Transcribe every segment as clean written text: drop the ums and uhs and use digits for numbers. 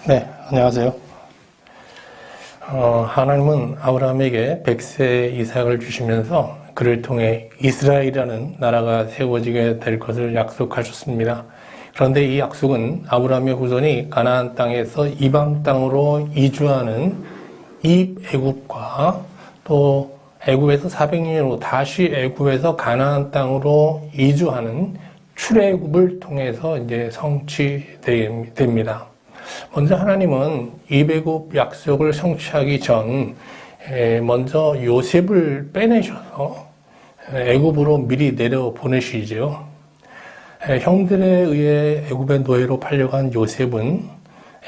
네, 안녕하세요. 하나님은 아브라함에게 100세 이삭을 주시면서 그를 통해 이스라엘이라는 나라가 세워지게 될 것을 약속하셨습니다. 그런데 이 약속은 아브라함의 후손이 가나안 땅에서 이방 땅으로 이주하는 이 애굽과 또 애굽에서 400년 후 다시 애굽에서 가나안 땅으로 이주하는 출애굽을 통해서 이제 성취됩니다. 먼저 하나님은 이배굽 약속을 성취하기 전 먼저 요셉을 빼내셔서 애굽으로 미리 내려 보내시죠. 형들에 의해 애굽의 노예로 팔려간 요셉은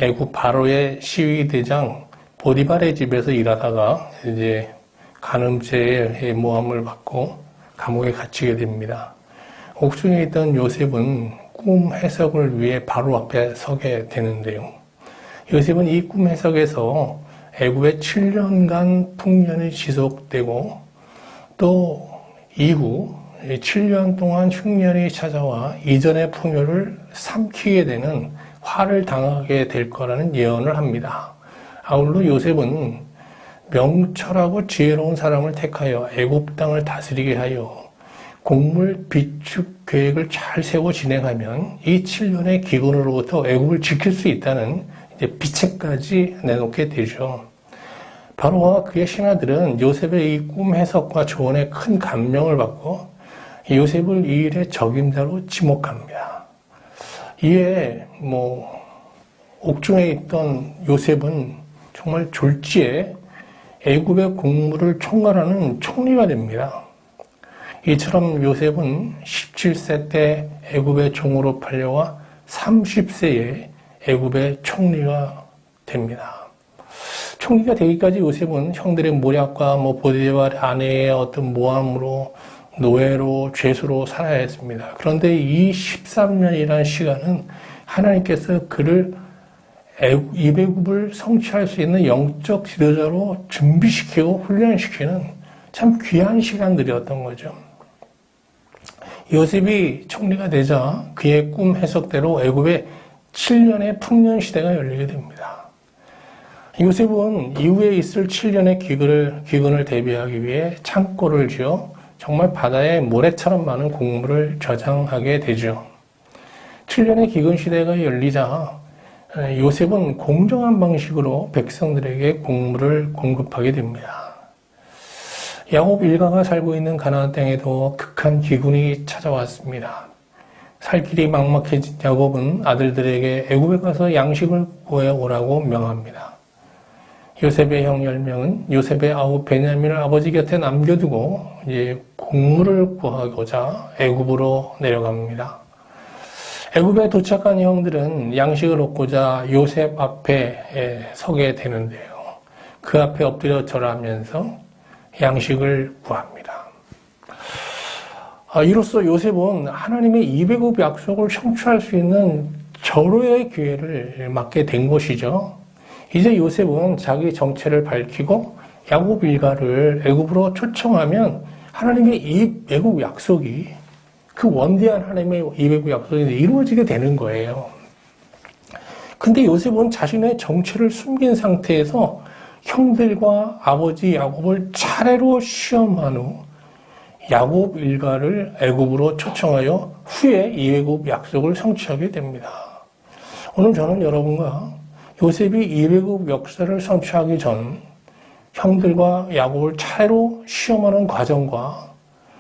애굽 바로의 시위대장 보디발의 집에서 일하다가 이제 간음죄의 모함을 받고 감옥에 갇히게 됩니다. 옥중에 있던 요셉은 꿈 해석을 위해 바로 앞에 서게 되는데요. 요셉은 이 꿈 해석에서 애굽의 7년간 풍년이 지속되고 또 이후 7년 동안 흉년이 찾아와 이전의 풍요를 삼키게 되는 화를 당하게 될 거라는 예언을 합니다. 아울러 요셉은 명철하고 지혜로운 사람을 택하여 애굽 땅을 다스리게 하여 곡물 비축 계획을 잘 세워 진행하면 이 7년의 기근으로부터 애굽을 지킬 수 있다는 이제 비책까지 내놓게 되죠. 바로와 그의 신하들은 요셉의 이 꿈 해석과 조언에 큰 감명을 받고 요셉을 이 일의 적임자로 지목합니다. 이에 옥중에 있던 요셉은 정말 졸지에 애굽의 곡물을 총괄하는 총리가 됩니다. 이처럼 요셉은 17세 때 애굽의 종으로 팔려와 30세에 애굽의 총리가 됩니다. 총리가 되기까지 요셉은 형들의 모략과 보디발 아내의 어떤 모함으로 노예로 죄수로 살아야 했습니다. 그런데 이 13년이라는 시간은 하나님께서 그를 이배굽을 성취할 수 있는 영적 지도자로 준비시키고 훈련시키는 참 귀한 시간들이었던 거죠. 요셉이 총리가 되자 그의 꿈 해석대로 애굽의 7년의 풍년 시대가 열리게 됩니다. 요셉은 이후에 있을 7년의 기근을 대비하기 위해 창고를 지어 정말 바다에 모래처럼 많은 곡물을 저장하게 되죠. 7년의 기근 시대가 열리자 요셉은 공정한 방식으로 백성들에게 곡물을 공급하게 됩니다. 야곱 일가가 살고 있는 가나안 땅에도 극한 기근이 찾아왔습니다. 살 길이 막막해진 야곱은 아들들에게 애굽에 가서 양식을 구해오라고 명합니다. 요셉의 형 10명은 요셉의 아우 베냐민을 아버지 곁에 남겨두고 이제 곡물을 구하고자 애굽으로 내려갑니다. 애굽에 도착한 형들은 양식을 얻고자 요셉 앞에 서게 되는데요. 그 앞에 엎드려 절하면서 양식을 구합니다. 이로써 요셉은 하나님의 이배굽 약속을 성취할 수 있는 절호의 기회를 맞게 된 것이죠. 이제 요셉은 자기 정체를 밝히고 야곱 일가를 애굽으로 초청하면 하나님의 이 애굽 약속이 그 원대한 하나님의 이배굽 약속이 이루어지게 되는 거예요. 근데 요셉은 자신의 정체를 숨긴 상태에서 형들과 아버지 야곱을 차례로 시험한 후 야곱 일가를 애굽으로 초청하여 후에 이배굽 약속을 성취하게 됩니다. 오늘 저는 여러분과 요셉이 이배굽 역사를 성취하기 전 형들과 야곱을 차례로 시험하는 과정과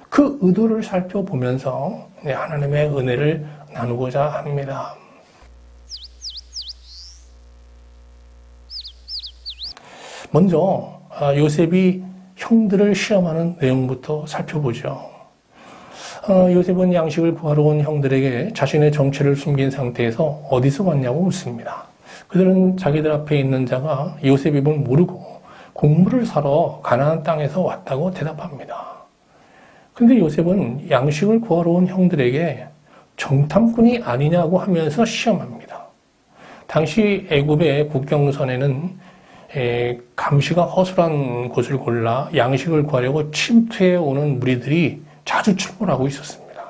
그 의도를 살펴보면서 하나님의 은혜를 나누고자 합니다. 먼저 요셉이 형들을 시험하는 내용부터 살펴보죠. 요셉은 양식을 구하러 온 형들에게 자신의 정체를 숨긴 상태에서 어디서 왔냐고 묻습니다. 그들은 자기들 앞에 있는 자가 요셉 입을 모르고 곡물을 사러 가나안 땅에서 왔다고 대답합니다. 근데 요셉은 양식을 구하러 온 형들에게 정탐꾼이 아니냐고 하면서 시험합니다. 당시 애굽의 국경선에는 감시가 허술한 곳을 골라 양식을 구하려고 침투해 오는 무리들이 자주 출몰하고 있었습니다.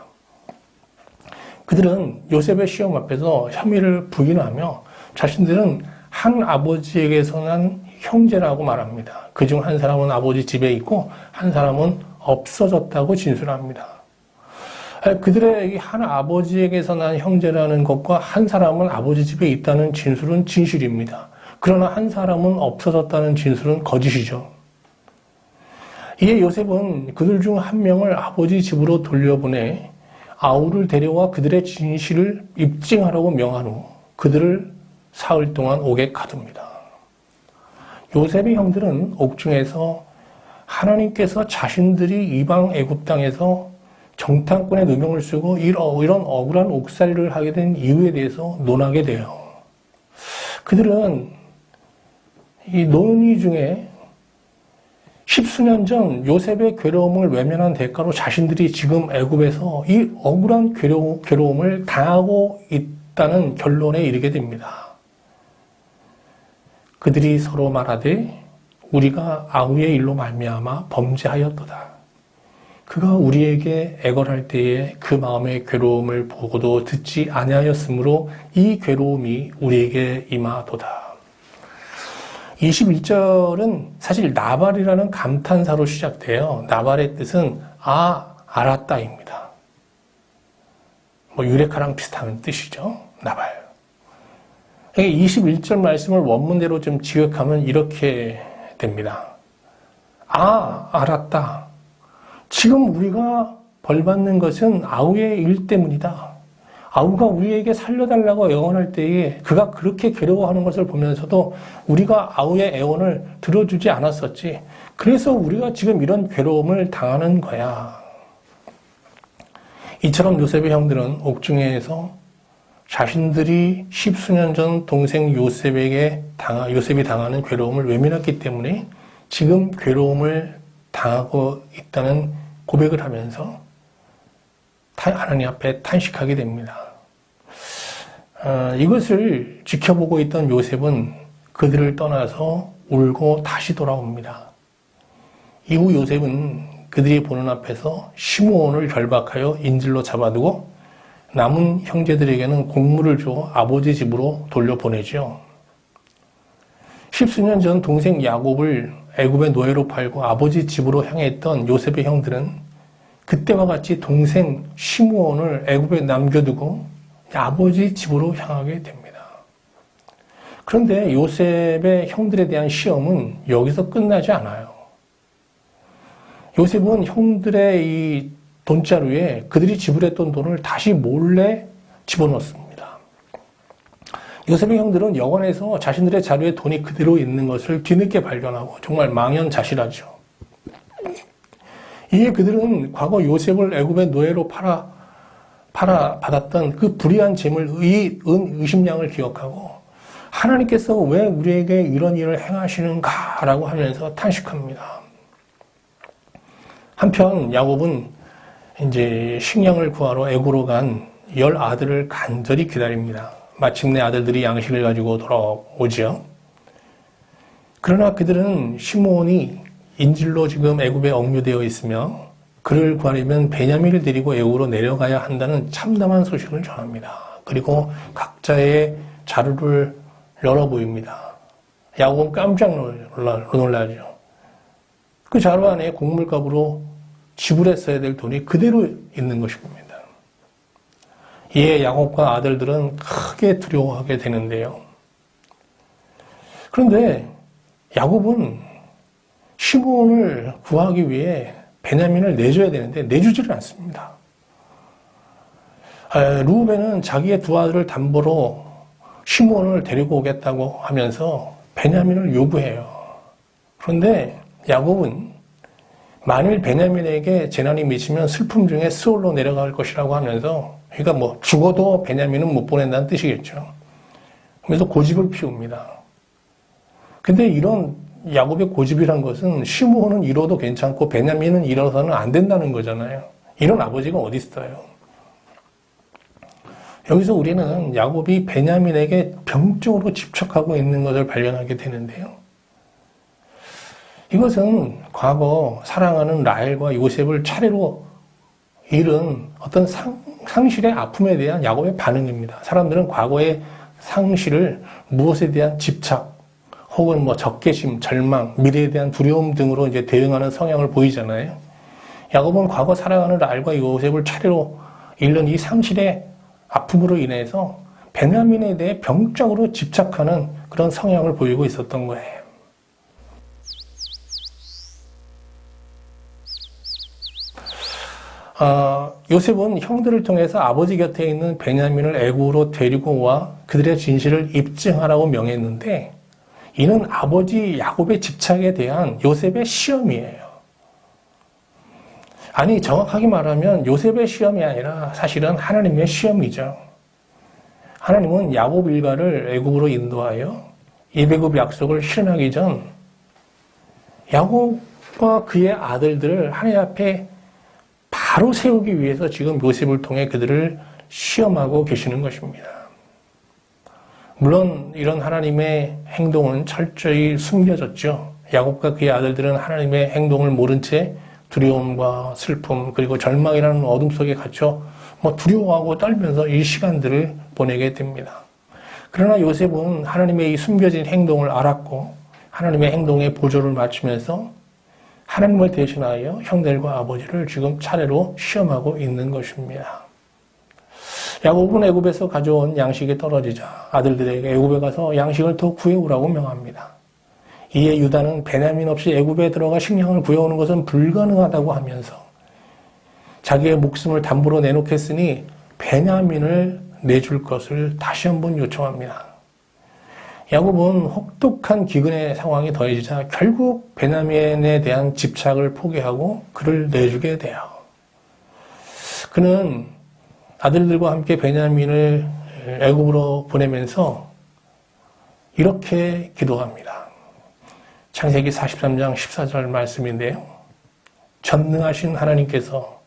그들은 요셉의 시험 앞에서 혐의를 부인하며 자신들은 한 아버지에게서 난 형제라고 말합니다. 그중 한 사람은 아버지 집에 있고 한 사람은 없어졌다고 진술합니다. 그들의 한 아버지에게서 난 형제라는 것과 한 사람은 아버지 집에 있다는 진술은 진실입니다. 그러나 한 사람은 없어졌다는 진술은 거짓이죠. 이에 요셉은 그들 중 한 명을 아버지 집으로 돌려보내 아우를 데려와 그들의 진실을 입증하라고 명한 후 그들을 사흘 동안 옥에 가둡니다. 요셉의 형들은 옥중에서 하나님께서 자신들이 이방 애굽 땅에서 정탐꾼의 누명을 쓰고 이런 억울한 옥살이를 하게 된 이유에 대해서 논하게 돼요. 그들은 이 논의 중에 십수년 전 요셉의 괴로움을 외면한 대가로 자신들이 지금 애굽에서 이 억울한 괴로움을 당하고 있다는 결론에 이르게 됩니다. 그들이 서로 말하되 우리가 아우의 일로 말미암아 범죄하였도다. 그가 우리에게 애걸할 때에 그 마음의 괴로움을 보고도 듣지 아니하였으므로 이 괴로움이 우리에게 임하도다. 21절은 사실 나발이라는 감탄사로 시작돼요. 나발의 뜻은 알았다입니다. 유레카랑 비슷한 뜻이죠. 나발. 21절 말씀을 원문대로 좀 지역하면 이렇게 됩니다. 알았다. 지금 우리가 벌받는 것은 아우의 일 때문이다. 아우가 우리에게 살려달라고 애원할 때에 그가 그렇게 괴로워하는 것을 보면서도 우리가 아우의 애원을 들어주지 않았었지. 그래서 우리가 지금 이런 괴로움을 당하는 거야. 이처럼 요셉의 형들은 옥중에서 자신들이 십수년 전 동생 요셉이 당하는 괴로움을 외면했기 때문에 지금 괴로움을 당하고 있다는 고백을 하면서 하나님 앞에 탄식하게 됩니다. 이것을 지켜보고 있던 요셉은 그들을 떠나서 울고 다시 돌아옵니다. 이후 요셉은 그들이 보는 앞에서 시므온을 결박하여 인질로 잡아두고 남은 형제들에게는 곡물을 줘 아버지 집으로 돌려보내죠. 십수년 전 동생 야곱을 애굽의 노예로 팔고 아버지 집으로 향했던 요셉의 형들은 그때와 같이 동생 시므온을 애굽에 남겨두고 아버지 집으로 향하게 됩니다. 그런데 요셉의 형들에 대한 시험은 여기서 끝나지 않아요. 요셉은 형들의 이 돈자루에 그들이 지불했던 돈을 다시 몰래 집어넣습니다. 요셉의 형들은 여관에서 자신들의 자루에 돈이 그대로 있는 것을 뒤늦게 발견하고 정말 망연자실하죠. 이에 그들은 과거 요셉을 애굽의 노예로 받았던 그 불의한 재물 의심량을 기억하고 하나님께서 왜 우리에게 이런 일을 행하시는가라고 하면서 탄식합니다. 한편 야곱은 이제 식량을 구하러 애굽으로 간 10아들을 간절히 기다립니다. 마침내 아들들이 양식을 가지고 돌아오죠. 그러나 그들은 시므온이 인질로 지금 애굽에 억류되어 있으며 그를 구하려면 베냐민을 데리고 애굽으로 내려가야 한다는 참담한 소식을 전합니다. 그리고 각자의 자루를 열어 보입니다. 야곱은 깜짝 놀라죠. 그 자루 안에 곡물값으로 지불했어야 될 돈이 그대로 있는 것입니다. 이에 야곱과 아들들은 크게 두려워하게 되는데요. 그런데 야곱은 시므온을 구하기 위해 베냐민을 내줘야 되는데 내주지를 않습니다. 르우벤은 자기의 두 아들을 담보로 시므온을 데리고 오겠다고 하면서 베냐민을 요구해요. 그런데 야곱은 만일 베냐민에게 재난이 미치면 슬픔 중에 스올로 내려갈 것이라고 하면서 그러니까 죽어도 베냐민은 못 보낸다는 뜻이겠죠. 그래서 고집을 피웁니다. 근데 이런 야곱의 고집이란 것은 시므온은 잃어도 괜찮고 베냐민은 잃어서는 안 된다는 거잖아요. 이런 아버지가 어디 있어요. 여기서 우리는 야곱이 베냐민에게 병적으로 집착하고 있는 것을 발견하게 되는데요. 이것은 과거 사랑하는 라헬과 요셉을 차례로 잃은 어떤 상실의 아픔에 대한 야곱의 반응입니다. 사람들은 과거에 상실을 무엇에 대한 집착, 혹은 뭐 적개심, 절망, 미래에 대한 두려움 등으로 이제 대응하는 성향을 보이잖아요. 야곱은 과거 사랑하는 라헬과 요셉을 차례로 잃는 이 상실의 아픔으로 인해서 베냐민에 대해 병적으로 집착하는 그런 성향을 보이고 있었던 거예요. 요셉은 형들을 통해서 아버지 곁에 있는 베냐민을 애굽으로 데리고 와 그들의 진실을 입증하라고 명했는데, 이는 아버지 야곱의 집착에 대한 요셉의 시험이에요. 아니, 정확하게 말하면 요셉의 시험이 아니라 사실은 하나님의 시험이죠. 하나님은 야곱 일가를 애굽으로 인도하여 이배굽 약속을 실현하기 전 야곱과 그의 아들들을 하나님 앞에 바로 세우기 위해서 지금 요셉을 통해 그들을 시험하고 계시는 것입니다. 물론 이런 하나님의 행동은 철저히 숨겨졌죠. 야곱과 그의 아들들은 하나님의 행동을 모른 채 두려움과 슬픔 그리고 절망이라는 어둠 속에 갇혀 두려워하고 떨면서 이 시간들을 보내게 됩니다. 그러나 요셉은 하나님의 이 숨겨진 행동을 알았고 하나님의 행동에 보조를 맞추면서 하나님을 대신하여 형들과 아버지를 지금 차례로 시험하고 있는 것입니다. 야곱은 애굽에서 가져온 양식이 떨어지자 아들들에게 애굽에 가서 양식을 더 구해오라고 명합니다. 이에 유다는 베냐민 없이 애굽에 들어가 식량을 구해오는 것은 불가능하다고 하면서 자기의 목숨을 담보로 내놓겠으니 베냐민을 내줄 것을 다시 한번 요청합니다. 야곱은 혹독한 기근의 상황이 더해지자 결국 베냐민에 대한 집착을 포기하고 그를 내주게 돼요. 그는 아들들과 함께 베냐민을 애굽으로 보내면서 이렇게 기도합니다. 창세기 43장 14절 말씀인데요. 전능하신 하나님께서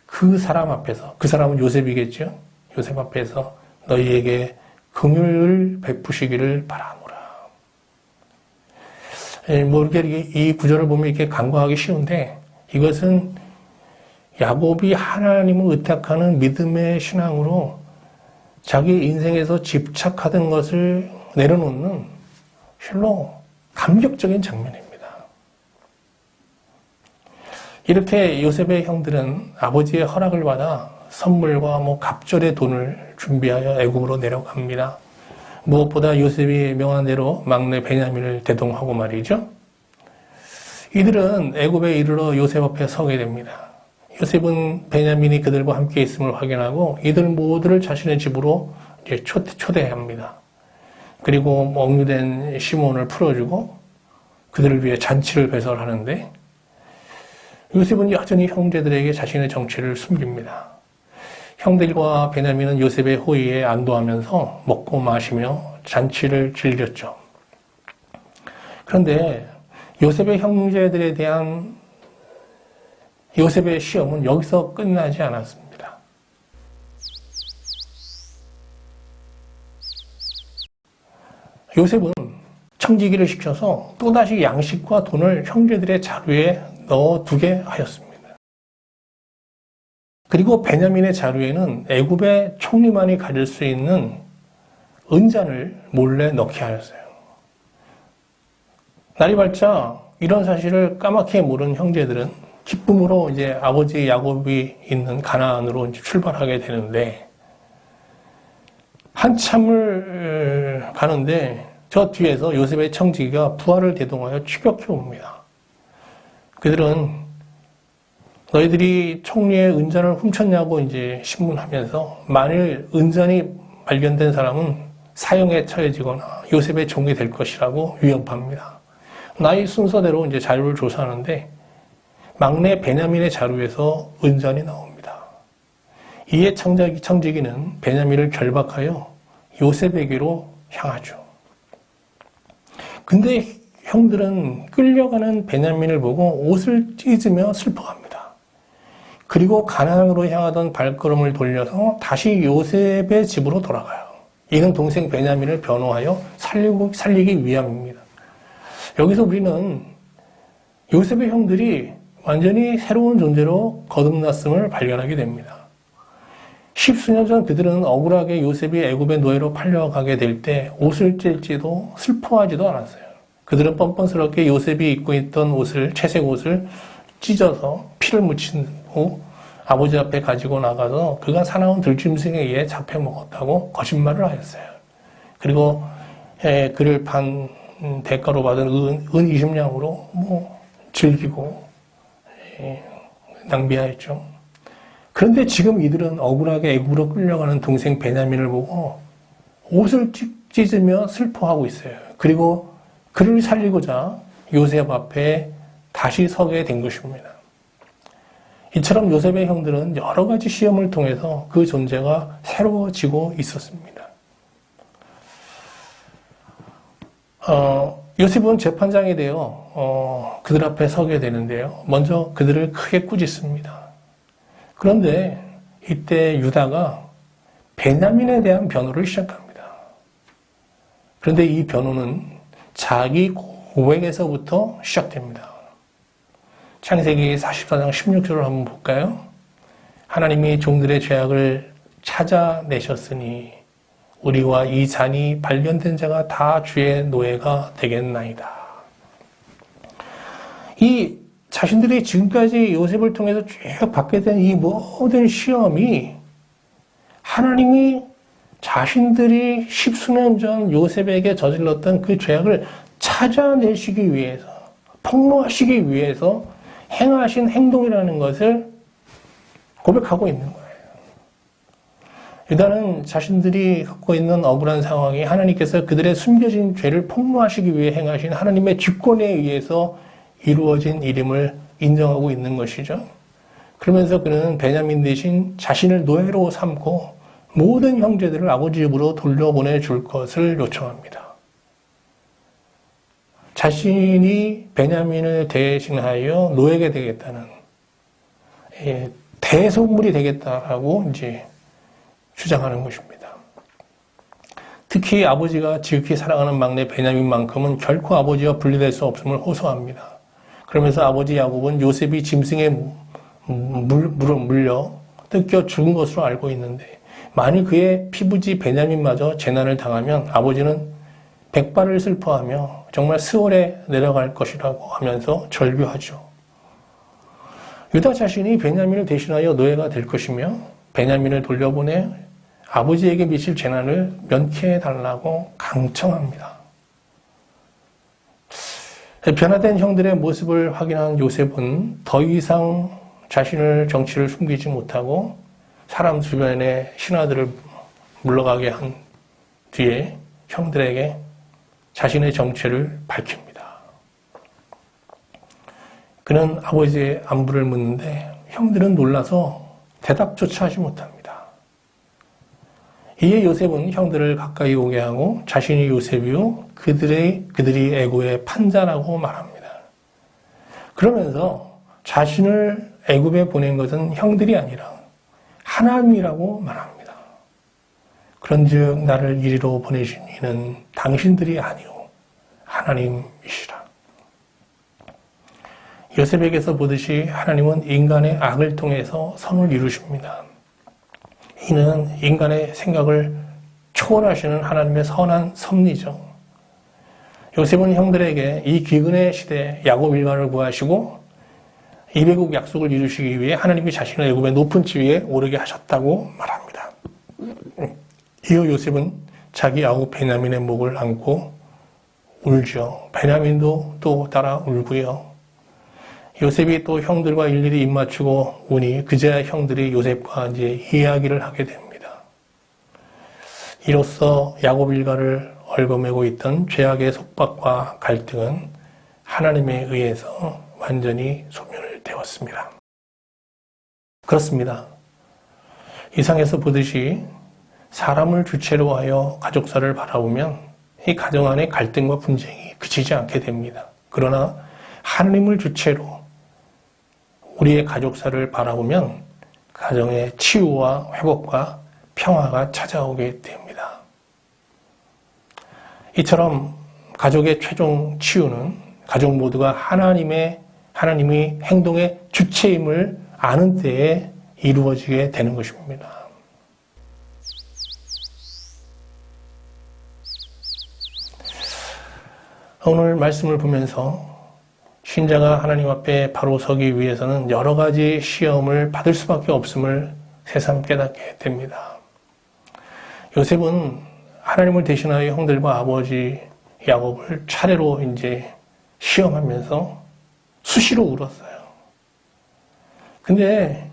그 사람 앞에서, 그 사람은 요셉이겠죠. 요셉 앞에서 너희에게 긍휼을 베푸시기를 바라노라. 이렇게 이 구절을 보면 이렇게 간과하기 쉬운데, 이것은 야곱이 하나님을 의탁하는 믿음의 신앙으로 자기 인생에서 집착하던 것을 내려놓는 실로 감격적인 장면입니다. 이렇게 요셉의 형들은 아버지의 허락을 받아 선물과 갑절의 돈을 준비하여 애굽으로 내려갑니다. 무엇보다 요셉이 명한 대로 막내 베냐민을 대동하고 말이죠. 이들은 애굽에 이르러 요셉 앞에 서게 됩니다. 요셉은 베냐민이 그들과 함께 있음을 확인하고 이들 모두를 자신의 집으로 이제 초대합니다. 그리고 억류된 시몬을 풀어주고 그들을 위해 잔치를 배설하는데, 요셉은 여전히 형제들에게 자신의 정체를 숨깁니다. 형들과 베냐민은 요셉의 호의에 안도하면서 먹고 마시며 잔치를 즐겼죠. 그런데 요셉의 형제들에 대한 요셉의 시험은 여기서 끝나지 않았습니다. 요셉은 청지기를 시켜서 또다시 양식과 돈을 형제들의 자루에 넣어두게 하였습니다. 그리고 베냐민의 자루에는 애굽의 총리만이 가질 수 있는 은잔을 몰래 넣게 하였어요. 날이 밝자 이런 사실을 까맣게 모른 형제들은 기쁨으로 이제 아버지 야곱이 있는 가나안으로 이제 출발하게 되는데, 한참을 가는데 저 뒤에서 요셉의 청지기가 부하를 대동하여 추격해 옵니다. 그들은 너희들이 총리의 은잔을 훔쳤냐고 이제 신문하면서 만일 은잔이 발견된 사람은 사형에 처해지거나 요셉의 종이 될 것이라고 위협합니다. 나이 순서대로 이제 자료를 조사하는데 막내 베냐민의 자루에서 은잔이 나옵니다. 이에 청지기는 베냐민을 결박하여 요셉에게로 향하죠. 근데 형들은 끌려가는 베냐민을 보고 옷을 찢으며 슬퍼합니다. 그리고 가나안으로 향하던 발걸음을 돌려서 다시 요셉의 집으로 돌아가요. 이는 동생 베냐민을 변호하여 살리기 위함입니다. 여기서 우리는 요셉의 형들이 완전히 새로운 존재로 거듭났음을 발견하게 됩니다. 십수년 전 그들은 억울하게 요셉이 애굽의 노예로 팔려가게 될 때 옷을 찔지도 슬퍼하지도 않았어요. 그들은 뻔뻔스럽게 요셉이 입고 있던 옷을, 채색 옷을 찢어서 피를 묻힌 후 아버지 앞에 가지고 나가서 그가 사나운 들짐승에 의해 잡혀 먹었다고 거짓말을 하였어요. 그리고 그를 판 대가로 받은 은 20냥으로 즐기고 낭비하였죠. 그런데 지금 이들은 억울하게 애굽으로 끌려가는 동생 베냐민을 보고 옷을 찢으며 슬퍼하고 있어요. 그리고 그를 살리고자 요셉 앞에 다시 서게 된 것입니다. 이처럼 요셉의 형들은 여러 가지 시험을 통해서 그 존재가 새로워지고 있었습니다. 요셉은 재판장이 되어 그들 앞에 서게 되는데요. 먼저 그들을 크게 꾸짖습니다. 그런데 이때 유다가 베냐민에 대한 변호를 시작합니다. 그런데 이 변호는 자기 고백에서부터 시작됩니다. 창세기 44장 16절을 한번 볼까요? 하나님이 종들의 죄악을 찾아내셨으니 우리와 이 잔이 발견된 자가 다 주의 노예가 되겠나이다. 이 자신들이 지금까지 요셉을 통해서 쭉 받게 된 이 모든 시험이 하나님이 자신들이 십수년 전 요셉에게 저질렀던 그 죄악을 찾아내시기 위해서, 폭로하시기 위해서 행하신 행동이라는 것을 고백하고 있는 거예요. 유다는 자신들이 갖고 있는 억울한 상황이 하나님께서 그들의 숨겨진 죄를 폭로하시기 위해 행하신 하나님의 주권에 의해서 이루어진 일임을 인정하고 있는 것이죠. 그러면서 그는 베냐민 대신 자신을 노예로 삼고 모든 형제들을 아버지 집으로 돌려보내 줄 것을 요청합니다. 자신이 베냐민을 대신하여 노예가 되겠다는 대속물이 되겠다라고 이제 주장하는 것입니다. 특히 아버지가 지극히 사랑하는 막내 베냐민만큼은 결코 아버지와 분리될 수 없음을 호소합니다. 그러면서 아버지 야곱은 요셉이 짐승에 물려 뜯겨 죽은 것으로 알고 있는데 만일 그의 피부지 베냐민마저 재난을 당하면 아버지는 백발을 슬퍼하며 정말 스월에 내려갈 것이라고 하면서 절규하죠. 유다 자신이 베냐민을 대신하여 노예가 될 것이며 베냐민을 돌려보내 아버지에게 미칠 재난을 면케해달라고 강청합니다. 변화된 형들의 모습을 확인한 요셉은 더 이상 자신의 정체를 숨기지 못하고 사람 주변의 신하들을 물러가게 한 뒤에 형들에게 자신의 정체를 밝힙니다. 그는 아버지의 안부를 묻는데 형들은 놀라서 대답조차 하지 못합니다. 이에 요셉은 형들을 가까이 오게 하고 자신이 요셉이요 그들이 애굽의 판자라고 말합니다. 그러면서 자신을 애굽에 보낸 것은 형들이 아니라 하나님이라고 말합니다. 그런즉 나를 이리로 보내신 이는 당신들이 아니오 하나님이시라. 요셉에게서 보듯이 하나님은 인간의 악을 통해서 선을 이루십니다. 이는 인간의 생각을 초월하시는 하나님의 선한 섭리죠. 요셉은 형들에게 이 기근의 시대에 야곱 일가를 구하시고 이배국 약속을 이루시기 위해 하나님이 자신을 애굽의 높은 지위에 오르게 하셨다고 말합니다. 이어 요셉은 자기 아우 베냐민의 목을 안고 울죠. 베냐민도 또 따라 울고요. 요셉이 또 형들과 일일이 입맞추고 오니 그제야 형들이 요셉과 이제 이야기를 하게 됩니다. 이로써 야곱 일가를 얽어매고 있던 죄악의 속박과 갈등은 하나님에 의해서 완전히 소멸되었습니다. 그렇습니다. 이상에서 보듯이 사람을 주체로 하여 가족사를 바라보면 이 가정 안의 갈등과 분쟁이 그치지 않게 됩니다. 그러나 하나님을 주체로 우리의 가족사를 바라보면 가정의 치유와 회복과 평화가 찾아오게 됩니다. 이처럼 가족의 최종 치유는 가족 모두가 하나님이 행동의 주체임을 아는 때에 이루어지게 되는 것입니다. 오늘 말씀을 보면서 신자가 하나님 앞에 바로 서기 위해서는 여러 가지 시험을 받을 수밖에 없음을 새삼 깨닫게 됩니다. 요셉은 하나님을 대신하여 형들과 아버지 야곱을 차례로 이제 시험하면서 수시로 울었어요. 근데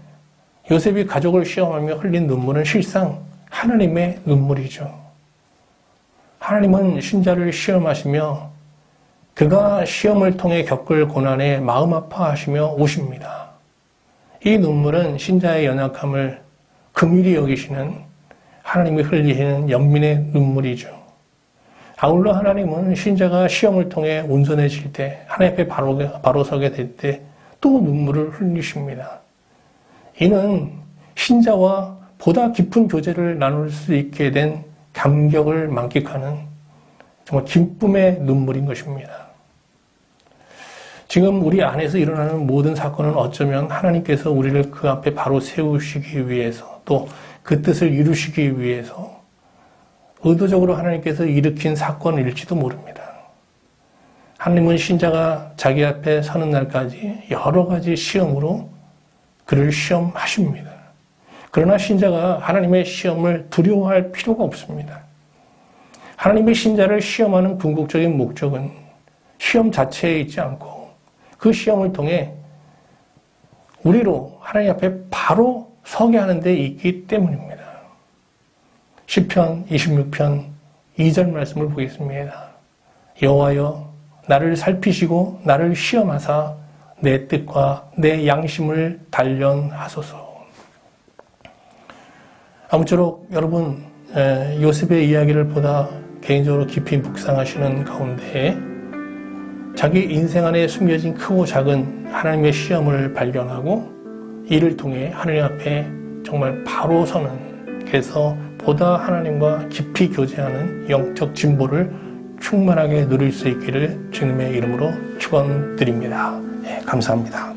요셉이 가족을 시험하며 흘린 눈물은 실상 하나님의 눈물이죠. 하나님은 신자를 시험하시며 그가 시험을 통해 겪을 고난에 마음 아파하시며 오십니다. 이 눈물은 신자의 연약함을 긍휼히 여기시는 하나님이 흘리시는 연민의 눈물이죠. 아울러 하나님은 신자가 시험을 통해 온전해질 때, 하나님 앞에 바로 서게 될 때 또 눈물을 흘리십니다. 이는 신자와 보다 깊은 교제를 나눌 수 있게 된 감격을 만끽하는 정말 기쁨의 눈물인 것입니다. 지금 우리 안에서 일어나는 모든 사건은 어쩌면 하나님께서 우리를 그 앞에 바로 세우시기 위해서 또 그 뜻을 이루시기 위해서 의도적으로 하나님께서 일으킨 사건일지도 모릅니다. 하나님은 신자가 자기 앞에 서는 날까지 여러 가지 시험으로 그를 시험하십니다. 그러나 신자가 하나님의 시험을 두려워할 필요가 없습니다. 하나님의 신자를 시험하는 궁극적인 목적은 시험 자체에 있지 않고 그 시험을 통해 우리로 하나님 앞에 바로 서게 하는 데 있기 때문입니다. 시편 26편 2절 말씀을 보겠습니다. 여호와여 나를 살피시고 나를 시험하사 내 뜻과 내 양심을 단련하소서. 아무쪼록 여러분 요셉의 이야기를 보다 개인적으로 깊이 묵상하시는 가운데 자기 인생 안에 숨겨진 크고 작은 하나님의 시험을 발견하고 이를 통해 하나님 앞에 정말 바로 서는, 그래서 보다 하나님과 깊이 교제하는 영적 진보를 충만하게 누릴 수 있기를 주님의 이름으로 축원드립니다. 감사합니다.